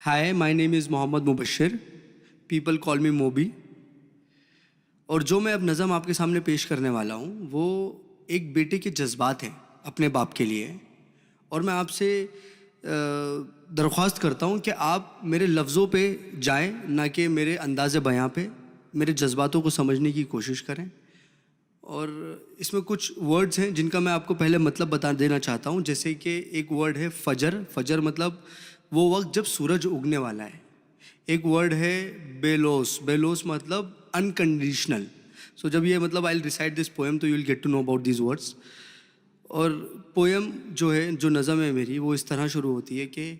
Hi, my name is Mohammad Mubashir, people call me Mobi. और जो मैं अब नज़म आपके सामने पेश करने वाला हूँ वो एक बेटे के जज्बात हैं अपने बाप के लिए। और मैं आपसे दरख्वास्त करता हूँ कि आप मेरे लफ्ज़ों पे जाएं, ना कि मेरे अंदाज़े बयां पे। मेरे जज्बातों को समझने की कोशिश करें। और इसमें कुछ वर्ड्स हैं जिनका मैं आपको पहले मतलब बता देना चाहता हूँ। जैसे कि एक वर्ड है फजर। फजर मतलब वो वक्त जब सूरज उगने वाला है। एक वर्ड है बेलोस। बेलोस मतलब अनकंडीशनल। सो जब ये मतलब I will recite this poem तो you will get to know about these words. और पोएम जो है, जो नज़म है मेरी, वो इस तरह शुरू होती है कि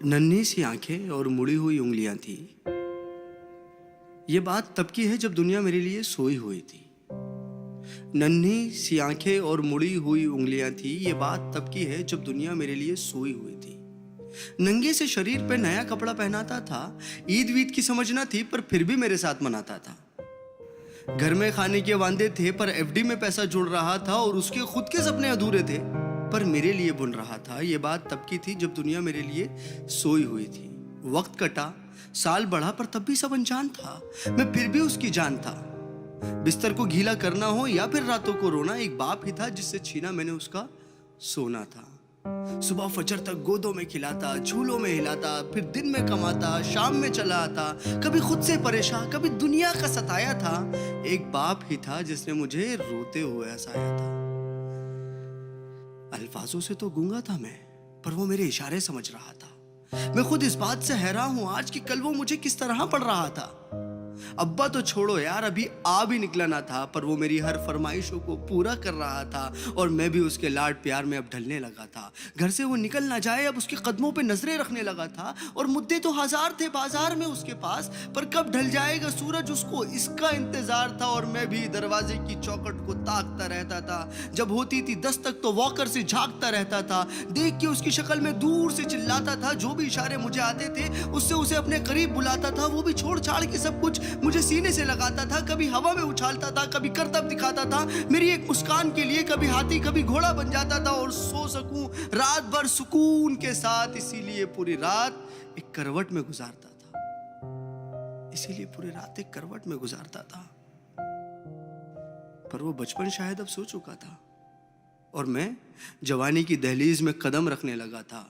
नन्ही सी आंखें और मुड़ी हुई उंगलियां थी। ये बात तब की है जब दुनिया मेरे लिए सोई हुई थी। नन्ही सी आंखें और मुड़ी हुई उंगलियां थी। ये बात तब की है जब दुनिया मेरे लिए सोई हुई थी। नंगे से शरीर पे नया कपड़ा पहनाता था। ईद वीद की समझ ना थी पर फिर भी मेरे साथ मनाता था। घर में खाने के वांदे थे पर एफडी में पैसा जुड़ रहा था। और उसके खुद के सपने अधूरे थे पर मेरे लिए बुन रहा था। ये बात तब की थी जब दुनिया मेरे लिए सोई हुई थी। वक्त कटा, साल बढ़ा, पर तब भी सब अनजान था। मैं फिर भी उसकी जान था। बिस्तर को गीला करना हो या फिर रातों को रोना, एक बाप ही था जिससे छीना मैंने उसका सोना था। सुबह फजर तक गोदों में खिलाता, झूलों में हिलाता, फिर दिन में कमाता, शाम में चला आता। कभी खुद से परेशान, कभी दुनिया का सताया था। एक बाप ही था जिसने मुझे रोते हुए हंसाया था। अल्फाजों से तो गूंगा था मैं, पर वो मेरे इशारे समझ रहा था। मैं खुद इस बात से हैरान हूं आज कि कल वो मुझे किस तरह पढ़ रहा था। अब्बा तो छोड़ो यार, अभी आ भी निकला ना था, पर वो मेरी हर फरमाइशों को पूरा कर रहा था। और मैं भी उसके लाड प्यार में अब ढलने लगा था। घर से वो निकल ना जाए, अब उसके कदमों पे नजरें रखने लगा था। और मुद्दे तो हजार थे बाजार में उसके पास, पर कब ढल जाएगा सूरज, उसको इसका इंतजार था। और मैं भी दरवाजे की चौखट को ताकता रहता था। जब होती थी दस्तक तो वॉकर से झांकता रहता था। देख के उसकी शक्ल में दूर से चिल्लाता था। जो भी इशारे मुझे आते थे उससे उसे अपने करीब बुलाता था। वो भी छोड़ छाड़ के सब कुछ मुझे सीने से लगाता था। कभी हवा में उछालता था, कभी करतब दिखाता था मेरी एक मुस्कान के लिए। कभी हाथी कभी घोड़ा बन जाता था। और सो सकूं रात भर सुकून के साथ, इसीलिए पूरी रात एक करवट में गुजारता था। इसीलिए पूरी रात एक करवट में गुजारता था। पर वो बचपन शायद अब सो चुका था और मैं जवानी की दहलीज में कदम रखने लगा था।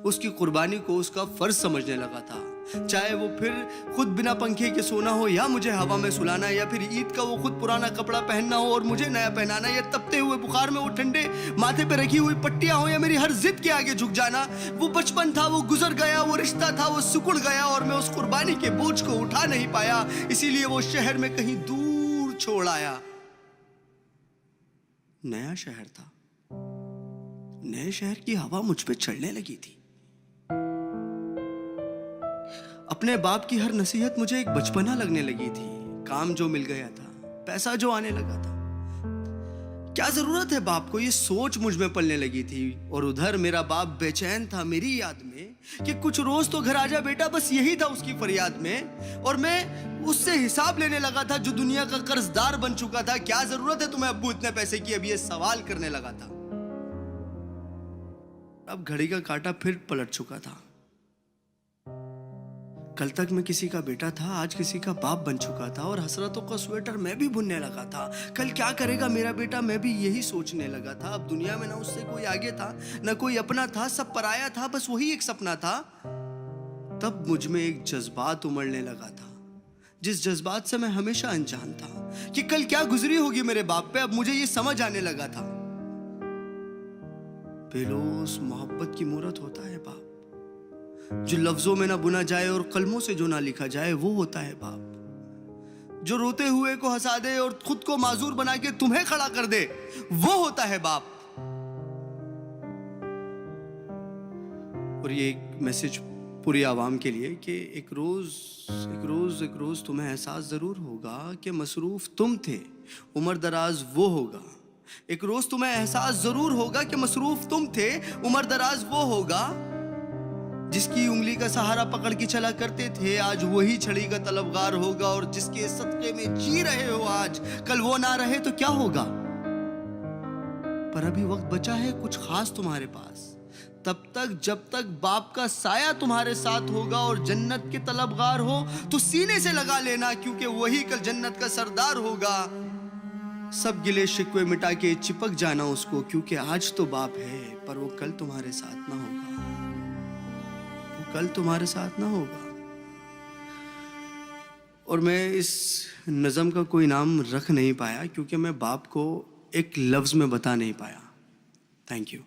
उसकी कुर्बानी को उसका फर्ज समझने लगा था। चाहे वो फिर खुद बिना पंखे के सोना हो, या मुझे हवा में सुलाना, या फिर ईद का वो खुद पुराना कपड़ा पहनना हो और मुझे नया पहनाना, या तपते हुए बुखार में वो ठंडे माथे पे रखी हुई पट्टियां हो, या मेरी हर जिद के आगे झुक जाना। वो बचपन था, वो गुजर गया। वो रिश्ता था, वो सिकुड़ गया। और मैं उस कुर्बानी के बोझ को उठा नहीं पाया, इसीलिए वो शहर में कहीं दूर छोड़ आया। नया शहर था। नए शहर की हवा मुझ पे चढ़ने लगी थी। अपने बाप की हर नसीहत मुझे एक बचपना लगने लगी थी। काम जो मिल गया था, पैसा जो आने लगा था, क्या जरूरत है बाप को, ये सोच मुझ में पलने लगी थी। और उधर मेरा बाप बेचैन था मेरी याद में कि कुछ रोज तो घर आजा बेटा, बस यही था उसकी फरियाद में। और मैं उससे हिसाब लेने लगा था जो दुनिया का कर्जदार बन चुका था। क्या जरूरत है तुम्हें अब्बू इतने पैसे की, अब ये सवाल करने लगा था। अब घड़ी का कांटा फिर पलट चुका था। कल तक मैं किसी का बेटा था, आज किसी का बाप बन चुका था। और हसरतों का स्वेटर मैं भी बुनने लगा था। कल क्या करेगा मेरा बेटा, मैं भी यही सोचने लगा था। अब दुनिया में ना उससे कोई आगे था, ना कोई अपना था, सब पराया था, बस वही एक सपना था। तब मुझ में एक जज्बात उमड़ने लगा था, जिस जज्बात से मैं हमेशा अनजान था कि कल क्या गुजरी होगी मेरे बाप पे। अब मुझे ये समझ आने लगा था। बेलोस मोहब्बत की मूरत होता है बाप, जो लफ्जों में ना बुना जाए और कलमों से जो ना लिखा जाए, वो होता है बाप। जो रोते हुए को हंसा दे और खुद को माजूर बना के तुम्हें खड़ा कर दे, वो होता है बाप। और ये एक मैसेज पूरी आवाम के लिए कि एक रोज तुम्हें एहसास जरूर होगा कि मसरूफ तुम थे, उम्र दराज वो होगा। एक रोज तुम्हें एहसास जरूर होगा कि मसरूफ तुम थे, उम्र दराज वो होगा। जिसकी उंगली का सहारा पकड़ के चला करते थे, आज वही छड़ी का तलबगार होगा। और जिसके सदके में जी रहे हो आज, कल वो ना रहे तो क्या होगा। पर अभी वक्त बचा है कुछ खास तुम्हारे पास। तब तक जब तक बाप का साया तुम्हारे साथ होगा और जन्नत के तलबगार हो तो सीने से लगा लेना, क्योंकि वही कल जन्नत का सरदार होगा। सब गिले शिकवे मिटा के चिपक जाना उसको, क्योंकि आज तो बाप है पर वो कल तुम्हारे साथ ना होगा, वो कल तुम्हारे साथ ना होगा। और मैं इस नज़म का कोई नाम रख नहीं पाया क्योंकि मैं बाप को एक लफ्ज़ में बता नहीं पाया। Thank you.